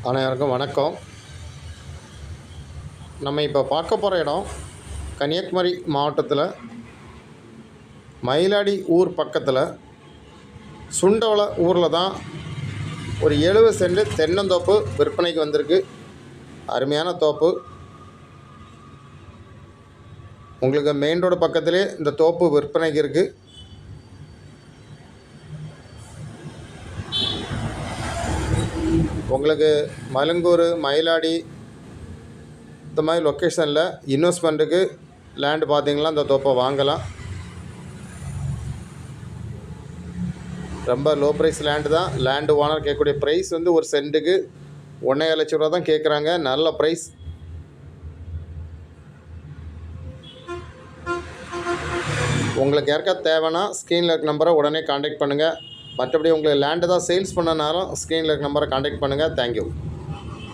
அனைவருக்கும் வணக்கம். நம்ம இப்போ பார்க்க போகிற இடம் கன்னியாகுமரி மாவட்டத்தில் மயிலாடி ஊர் பக்கத்தில் சுண்டவளை ஊரில் தான் ஒரு 70 சென்ட் தென்னந்தோப்பு விற்பனைக்கு வந்திருக்கு. அருமையான தோப்பு. உங்களுக்கு மெயின் ரோடு பக்கத்திலே இந்த தோப்பு விற்பனைக்கு இருக்குது. உங்களுக்கு மலங்கூர், மயிலாடி இந்த மாதிரி லொக்கேஷனில் இன்வெஸ்ட்மெண்ட்டுக்கு லேண்டு பார்த்தீங்கன்னா இந்த தோப்பை வாங்கலாம். ரொம்ப லோ ப்ரைஸ் லேண்டு தான். லேண்டு ஓனர் கேட்கக்கூடிய ப்ரைஸ் வந்து ஒரு சென்ட்டுக்கு 1.5 லட்ச ரூபா தான் கேட்குறாங்க. நல்ல ப்ரைஸ். உங்களுக்கு யாருக்காவது தேவைன்னா ஸ்க்ரீனில் இருக்க நம்பரை உடனே காண்டாக்ட் பண்ணுங்கள். மற்றபடி உங்களுக்கு லேண்டு தான் சேல்ஸ் பண்ணனாலும் ஸ்க்ரீனில் இருக்க நம்பரை காண்டாக்ட் பண்ணுங்கள். தேங்க்யூ.